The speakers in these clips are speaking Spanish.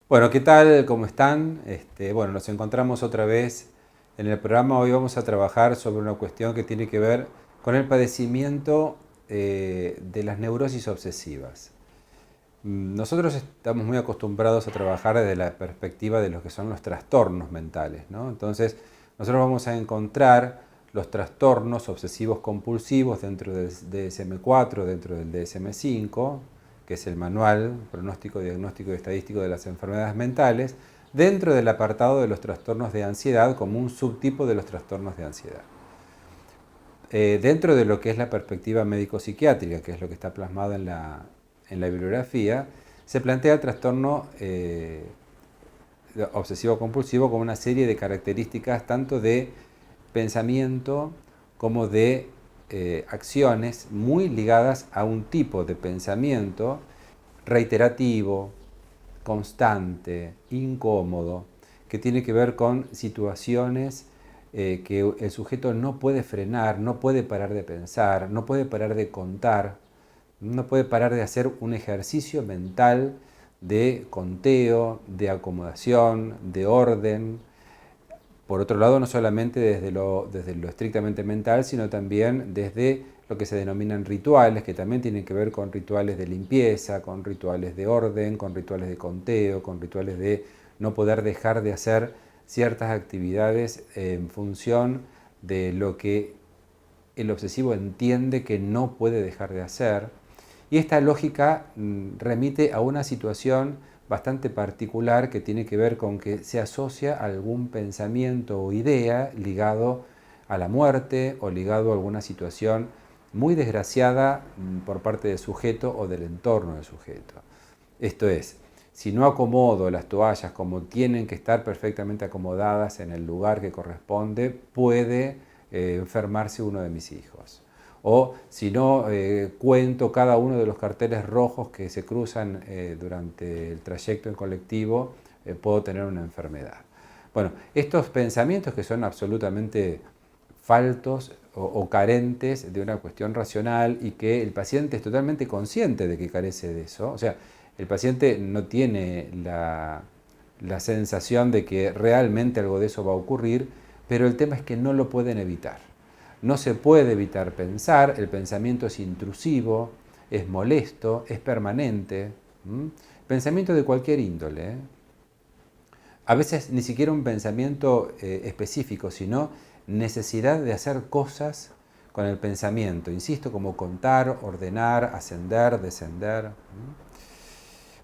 Bueno, ¿qué tal? ¿Cómo están? Bueno, nos encontramos otra vez en el programa. Hoy vamos a trabajar sobre una cuestión que tiene que ver con el padecimiento de las neurosis obsesivas. Nosotros estamos muy acostumbrados a trabajar desde la perspectiva de lo que son los trastornos mentales, ¿no? Entonces, nosotros vamos a encontrar los trastornos obsesivos compulsivos dentro del DSM-4, dentro del DSM-5, que es el Manual Pronóstico, Diagnóstico y Estadístico de las Enfermedades Mentales, dentro del apartado de los trastornos de ansiedad como un subtipo de los trastornos de ansiedad. Dentro de lo que es la perspectiva médico-psiquiátrica, que es lo que está plasmado en la bibliografía, se plantea el trastorno obsesivo-compulsivo como una serie de características tanto de pensamiento como de acciones muy ligadas a un tipo de pensamiento reiterativo, constante, incómodo, que tiene que ver con situaciones que el sujeto no puede frenar, no puede parar de pensar, no puede parar de contar, no puede parar de hacer un ejercicio mental de conteo, de acomodación, de orden. Por otro lado, no solamente desde lo estrictamente mental, sino también desde lo que se denominan rituales, que también tienen que ver con rituales de limpieza, con rituales de orden, con rituales de conteo, con rituales de no poder dejar de hacer ciertas actividades en función de lo que el obsesivo entiende que no puede dejar de hacer. Y esta lógica remite a una situación bastante particular que tiene que ver con que se asocia a algún pensamiento o idea ligado a la muerte o ligado a alguna situación muy desgraciada por parte del sujeto o del entorno del sujeto. Esto es, si no acomodo las toallas como tienen que estar perfectamente acomodadas en el lugar que corresponde, puede enfermarse uno de mis hijos. O si no cuento cada uno de los carteles rojos que se cruzan durante el trayecto en colectivo, puedo tener una enfermedad. Bueno, estos pensamientos que son absolutamente faltos o carentes de una cuestión racional y que el paciente es totalmente consciente de que carece de eso. O sea, el paciente no tiene la sensación de que realmente algo de eso va a ocurrir, pero el tema es que no lo pueden evitar. No se puede evitar pensar, el pensamiento es intrusivo, es molesto, es permanente. Pensamiento de cualquier índole. A veces ni siquiera un pensamiento específico, sino necesidad de hacer cosas con el pensamiento. Insisto, como contar, ordenar, ascender, descender.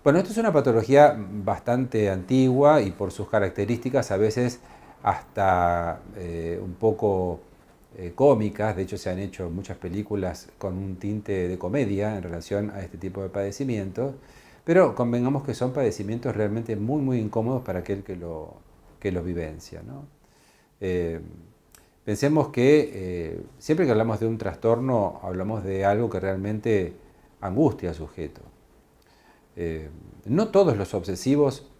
Bueno, esto es una patología bastante antigua y por sus características a veces hasta un poco cómicas. De hecho, se han hecho muchas películas con un tinte de comedia en relación a este tipo de padecimientos. Pero convengamos que son padecimientos realmente muy, muy incómodos para aquel que lo vivencia, ¿no? Eh, Pensemos que siempre que hablamos de un trastorno, hablamos de algo que realmente angustia al sujeto. No todos los obsesivos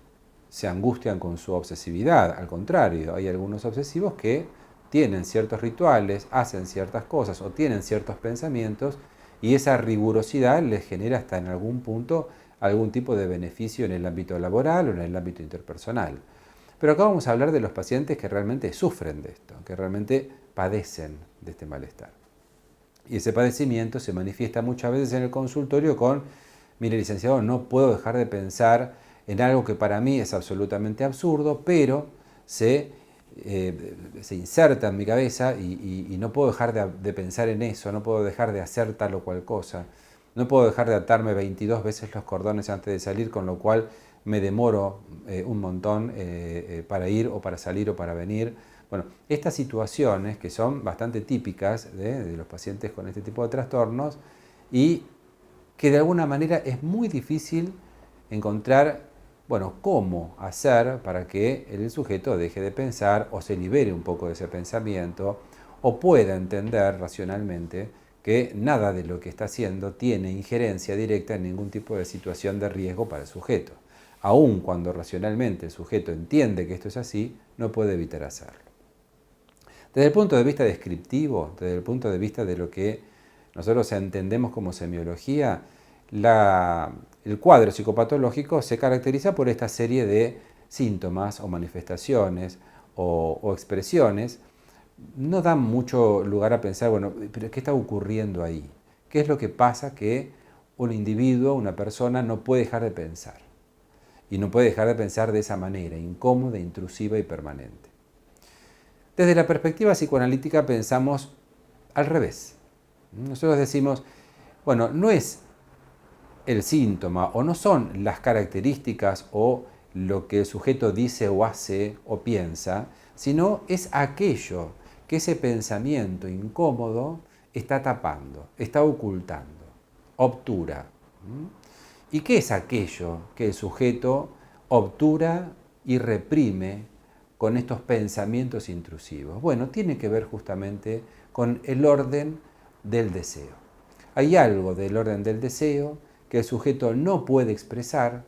se angustian con su obsesividad, al contrario, hay algunos obsesivos que tienen ciertos rituales, hacen ciertas cosas o tienen ciertos pensamientos y esa rigurosidad les genera hasta en algún punto algún tipo de beneficio en el ámbito laboral o en el ámbito interpersonal. Pero acá vamos a hablar de los pacientes que realmente sufren de esto, que realmente padecen de este malestar. Y ese padecimiento se manifiesta muchas veces en el consultorio con: mire, licenciado, no puedo dejar de pensar en algo que para mí es absolutamente absurdo, pero se inserta en mi cabeza y no puedo dejar de pensar en eso, no puedo dejar de hacer tal o cual cosa, no puedo dejar de atarme 22 veces los cordones antes de salir, con lo cual me demoro un montón para ir o para salir o para venir. Bueno, estas situaciones que son bastante típicas de los pacientes con este tipo de trastornos y que de alguna manera es muy difícil encontrar, bueno, cómo hacer para que el sujeto deje de pensar o se libere un poco de ese pensamiento o pueda entender racionalmente que nada de lo que está haciendo tiene injerencia directa en ningún tipo de situación de riesgo para el sujeto. Aun cuando racionalmente el sujeto entiende que esto es así, no puede evitar hacerlo. Desde el punto de vista descriptivo, desde el punto de vista de lo que nosotros entendemos como semiología, el cuadro psicopatológico se caracteriza por esta serie de síntomas o manifestaciones o expresiones. No dan mucho lugar a pensar, bueno, pero ¿qué está ocurriendo ahí? ¿Qué es lo que pasa que un individuo, una persona, no puede dejar de pensar? Y no puede dejar de pensar de esa manera, incómoda, intrusiva y permanente. Desde la perspectiva psicoanalítica pensamos al revés. Nosotros decimos, bueno, no es el síntoma o no son las características o lo que el sujeto dice o hace o piensa, sino es aquello que ese pensamiento incómodo está tapando, está ocultando, obtura. ¿Y qué es aquello que el sujeto obtura y reprime con estos pensamientos intrusivos? Bueno, tiene que ver justamente con el orden del deseo. Hay algo del orden del deseo que el sujeto no puede expresar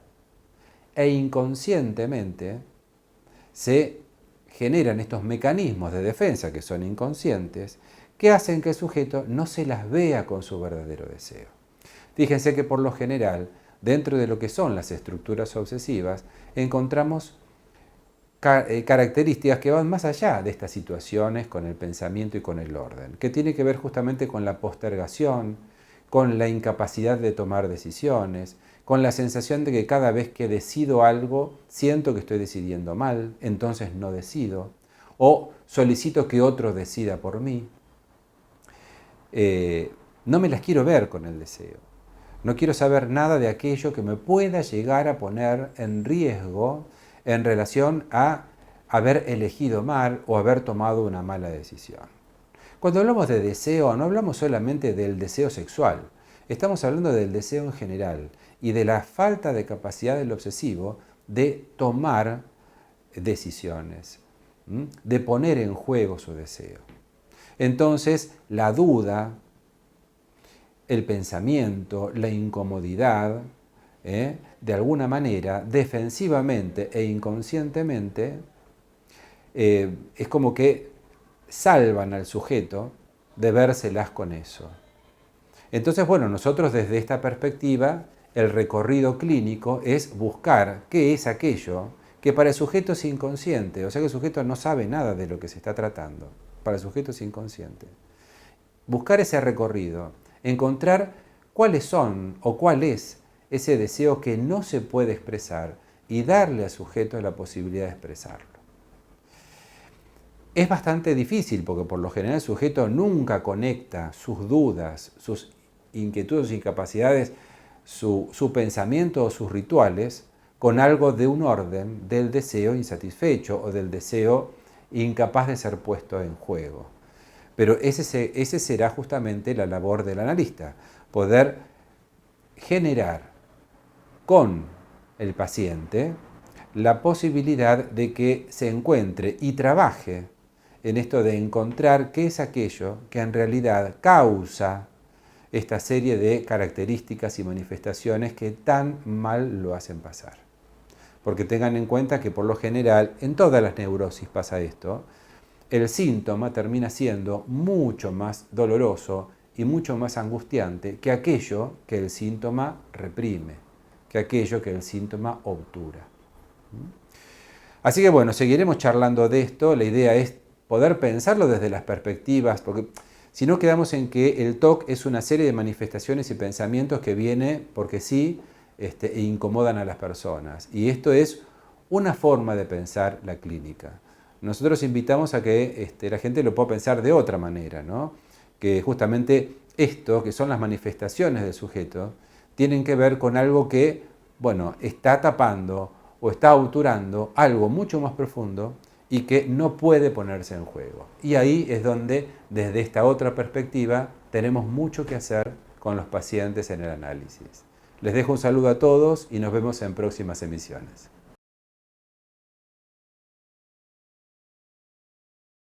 e inconscientemente se generan estos mecanismos de defensa que son inconscientes que hacen que el sujeto no se las vea con su verdadero deseo. Fíjense que por lo general, dentro de lo que son las estructuras obsesivas, encontramos características que van más allá de estas situaciones con el pensamiento y con el orden, que tiene que ver justamente con la postergación, con la incapacidad de tomar decisiones, con la sensación de que cada vez que decido algo siento que estoy decidiendo mal, entonces no decido, o solicito que otro decida por mí. No me las quiero ver con el deseo. No quiero saber nada de aquello que me pueda llegar a poner en riesgo en relación a haber elegido mal o haber tomado una mala decisión. Cuando hablamos de deseo, no hablamos solamente del deseo sexual, estamos hablando del deseo en general y de la falta de capacidad del obsesivo de tomar decisiones, de poner en juego su deseo. Entonces, la duda, el pensamiento, la incomodidad, de alguna manera, defensivamente e inconscientemente, es como que salvan al sujeto de vérselas con eso. Entonces, bueno, nosotros desde esta perspectiva, el recorrido clínico es buscar qué es aquello que para el sujeto es inconsciente, o sea que el sujeto no sabe nada de lo que se está tratando, para el sujeto es inconsciente. Buscar ese recorrido, encontrar cuáles son o cuál es ese deseo que no se puede expresar y darle al sujeto la posibilidad de expresarlo. Es bastante difícil porque por lo general el sujeto nunca conecta sus dudas, sus inquietudes, sus incapacidades, su pensamiento o sus rituales con algo de un orden del deseo insatisfecho o del deseo incapaz de ser puesto en juego. Pero ese será justamente la labor del analista, poder generar con el paciente la posibilidad de que se encuentre y trabaje en esto de encontrar qué es aquello que en realidad causa esta serie de características y manifestaciones que tan mal lo hacen pasar. Porque tengan en cuenta que por lo general en todas las neurosis pasa esto, el síntoma termina siendo mucho más doloroso y mucho más angustiante que aquello que el síntoma reprime, que aquello que el síntoma obtura. Así que bueno, seguiremos charlando de esto. La idea es poder pensarlo desde las perspectivas, porque si no quedamos en que el TOC es una serie de manifestaciones y pensamientos que viene porque sí e incomodan a las personas. Y esto es una forma de pensar la clínica. Nosotros invitamos a que la gente lo pueda pensar de otra manera, ¿no? Que justamente esto, que son las manifestaciones del sujeto, tienen que ver con algo que, bueno, está tapando o está obturando algo mucho más profundo y que no puede ponerse en juego. Y ahí es donde, desde esta otra perspectiva, tenemos mucho que hacer con los pacientes en el análisis. Les dejo un saludo a todos y nos vemos en próximas emisiones.